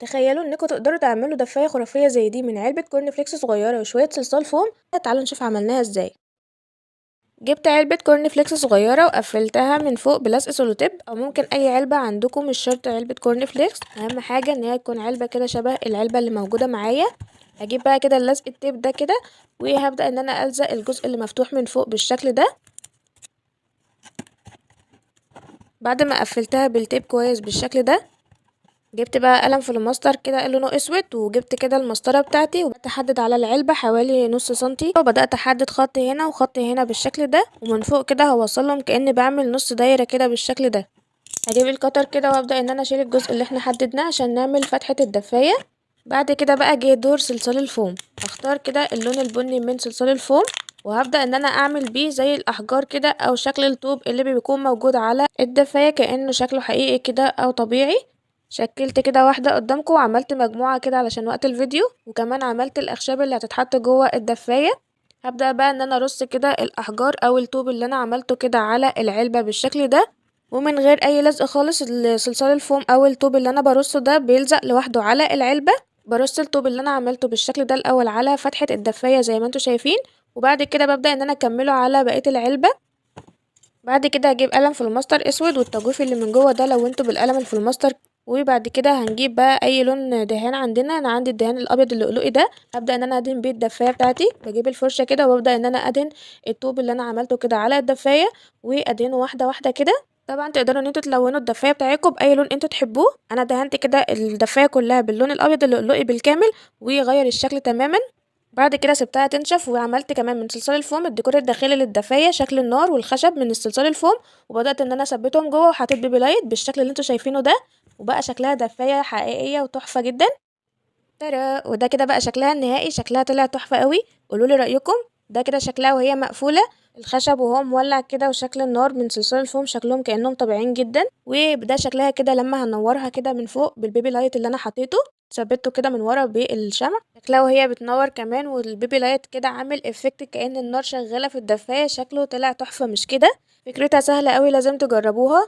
تخيلوا انكم تقدروا تعملوا دفاية خرافية زي دي من علبة كورن فليكس صغيرة وشوية صلصال فوم. تعالوا نشوف عملناها ازاي. جبت علبة كورن فليكس صغيرة وقفلتها من فوق بلزق سولوتيب او ممكن اي علبة عندكم، مش شرط علبة كورن فليكس، اهم حاجة ان هي تكون علبة كده شبه العلبة اللي موجودة معايا. هجيب بقى كده اللزق التيب ده كده وهبدأ ان انا الزق الجزء اللي مفتوح من فوق بالشكل ده. بعد ما قفلتها بالتيب كويس بالشكل ده، جبت بقى قلم فلوماستر كده لونه اسود، وجبت كده المسطره بتاعتي وبدات احدد على العلبه حوالي نص سنتي، وبدات احدد خط هنا وخط هنا بالشكل ده، ومن فوق كده هوصلهم كاني بعمل نص دايره كده بالشكل ده. هجيب القطر كده وابدا ان انا اشيل الجزء اللي احنا حددناه عشان نعمل فتحه الدفايه. بعد كده بقى جه دور صلصال الفوم، هختار كده اللون البني من صلصال الفوم وهبدأ ان انا اعمل بيه زي الاحجار كده او شكل الطوب اللي بيكون موجود على الدفاية كأنه شكله حقيقي كده او طبيعي. شكلت كده واحدة قدامكم وعملت مجموعة كده علشان وقت الفيديو، وكمان عملت الاخشاب اللي هتتحط جوه الدفاية. هبدأ بقى ان انا ارص كده الاحجار او الطوب اللي انا عملته كده على العلبة بالشكل ده، ومن غير اي لزق خالص. صلصال الفوم او الطوب اللي انا برصه ده بيلزق لوحده على العلبة. برص الطوب اللي انا عملته بالشكل ده الاول على فتحة الدفاية زي ما انتوا شايفين، وبعد كده ببدأ ان انا اكمله على بقية العلبة. بعد كده هجيب قلم فلوماستر اسود والتجويف اللي من جوه ده لونته بالقلم الفلوماستر. وبعد كده هنجيب بقى اي لون دهان عندنا، انا عندي الدهان الابيض اللؤلؤي ده، هبدأ ان انا ادهن بيه الدفاية بتاعتي. بجيب الفرشة كده وببدأ ان انا ادهن الطوب اللي انا عملته كده على الدفاية وادهنه واحدة واحدة كده. طبعا تقدروا ان انتوا تلونوا الدفايه بتاعتكم باي لون انتوا تحبوه. انا دهنت كده الدفايه كلها باللون الابيض اللؤلؤي بالكامل ويغير الشكل تماما. بعد كده سبتها تنشف وعملت كمان من صلصال الفوم الديكور الداخلي للدفايه، شكل النار والخشب من الصلصال الفوم، وبدات ان انا اثبتهم جوه وحطيت بيبي لايت بالشكل اللي انتوا شايفينه ده، وبقى شكلها دفايه حقيقيه وتحفه جدا. ترى وده كده بقى شكلها النهائي، شكلها طلع تحفة قوي. قولولي رأيكم. ده كده شكلها وهي مقفولة، الخشب وهو مولع كده وشكل النار من صلصال الفوم شكلهم كأنهم طبيعيين جدا. وده شكلها كده لما هنورها كده من فوق بالبيبي لايت اللي انا حطيته، ثبته كده من ورا بالشمع، شكلها وهي بتنور كمان، والبيبي لايت كده عامل افكت كأن النار شغالة في الدفاية. شكله طلع تحفة مش كده؟ فكرتها سهلة قوي، لازم تجربوها.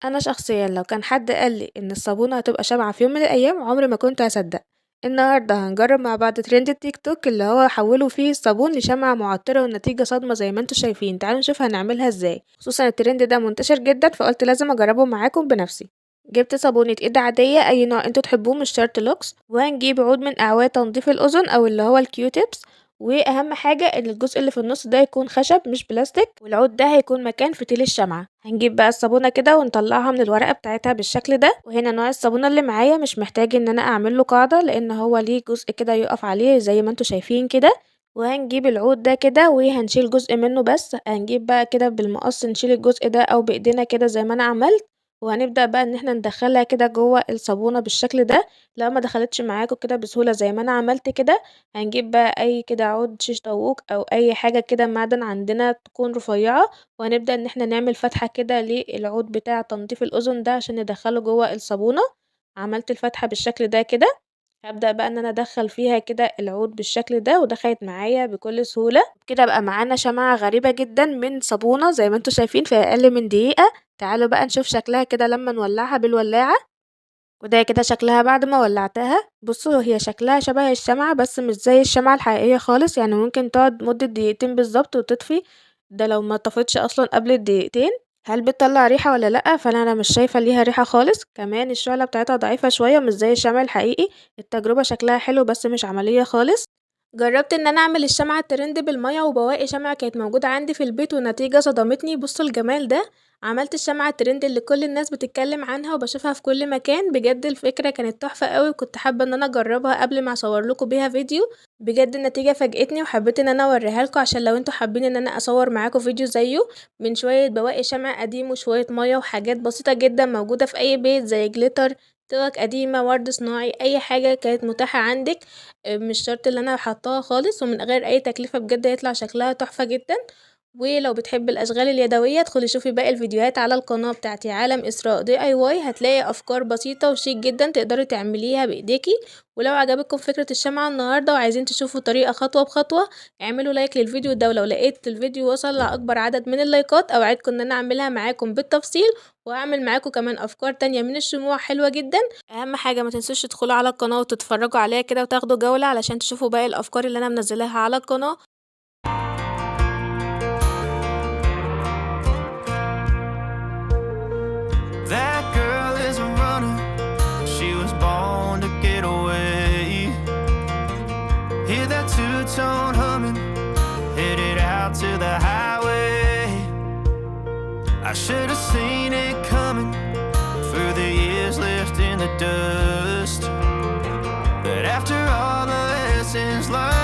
انا شخصيا لو كان حد قالي ان الصابونة هتبقى شمعة في يوم من الايام عمري ما كنت هصدق. النهاردة هنجرب مع بعض ترند التيك توك اللي هو حولوا فيه الصابون لشمعة معطرة، والنتيجة صدمة زي ما انتوا شايفين. تعالوا نشوف هنعملها ازاي، خصوصا الترند ده منتشر جدا فقلت لازم اجربه معاكم بنفسي. جبت صابونة ايد عادية اي نوع انتوا تحبوه مش شرط لوكس، وهنجيب عود من اعواد تنظيف الاذن او اللي هو الكيوتيبس، واهم حاجة ان الجزء اللي في النص ده يكون خشب مش بلاستيك، والعود ده هيكون مكان فتيل الشمعة. هنجيب بقى الصابونة كده ونطلعها من الورقة بتاعتها بالشكل ده. وهنا نوع الصابونة اللي معايا مش محتاج ان انا اعمل له قاعدة لان هو ليه جزء كده يقف عليه زي ما انتوا شايفين كده. وهنجيب العود ده كده وهنشيل جزء منه بس، هنجيب بقى كده بالمقص نشيل الجزء ده او بايدينا كده زي ما انا عملت، وهنبدأ بقى ان احنا ندخلها كده جوه الصابونة بالشكل ده. لو ما دخلتش معاكم كده بسهولة زي ما انا عملت كده، هنجيب بقى اي كده عود شيش طاووق او اي حاجة كده معدن عندنا تكون رفيعة، وهنبدأ ان احنا نعمل فتحة كده للعود بتاع تنظيف الاذن ده عشان ندخله جوه الصابونة. عملت الفتحة بالشكل ده كده، هبدأ بقى ان انا ادخل فيها كده العود بالشكل ده ودخلت معايا بكل سهولة. كده بقى معانا شمعة غريبة جدا من صابونة زي ما انتوا شايفين في اقل من دقيقة. تعالوا بقى نشوف شكلها كده لما نولعها بالولاعة. وده كده شكلها بعد ما ولعتها. بصوا هي شكلها شبه الشمعة بس مش زي الشمعة الحقيقية خالص، يعني ممكن تقعد مدة دقيقتين بالظبط وتطفي، ده لو ما طفتش اصلا قبل الدقيقتين. هل بتطلع ريحة ولا لأ؟ فانا مش شايفة ليها ريحة خالص، كمان الشعلة بتاعتها ضعيفة شوية مش زي الشمع الحقيقي. التجربة شكلها حلو بس مش عملية خالص. جربت ان انا اعمل الشمعة الترند بالمية وبواقي شمعة كانت موجودة عندي في البيت، والنتيجة صدمتني. بصوا الجمال ده. عملت الشمعة الترند اللي كل الناس بتتكلم عنها وبشوفها في كل مكان. بجد الفكرة كانت تحفة قوي، وكنت حابة ان انا اجربها قبل ما اصور لكم بيها فيديو. بجد النتيجة فاجئتني وحبيت ان انا اوريها لكم عشان لو انتوا حابين ان انا اصور معاكم فيديو زيه، من شوية بواقي شمع قديم وشوية مية وحاجات بسيطة جدا موجودة في اي بيت زي جليتر، توك قديمة، ورد صناعي، اي حاجة كانت متاحة عندك. مش شرط اللي انا حطاها خالص، ومن غير اي تكلفة بجد هيطلع شكلها تحفة جدا. ولو بتحب الاشغال اليدويه ادخلي شوفي باقي الفيديوهات على القناه بتاعتي عالم اسراء DIY، هتلاقي افكار بسيطه وشيك جدا تقدري تعمليها بايديكي. ولو عجبتكم فكره الشمعه النهارده وعايزين تشوفوا طريقه خطوه بخطوه، اعملوا لايك للفيديو ده، ولو لقيت الفيديو وصل لاكبر عدد من اللايكات اوعدكم ان انا اعملها معاكم بالتفصيل، وهعمل معاكم كمان افكار تانية من الشموع حلوه جدا. اهم حاجه ما تنسوش تدخلوا على القناه وتتفرجوا عليها كده وتاخدوا جوله علشان تشوفوا باقي الافكار اللي انا منزلاها على القناه. That girl is a runner, she was born to get away. Hear that two-tone humming, headed out to the highway. I should have seen it coming through the years left in the dust, but after all the lessons learned,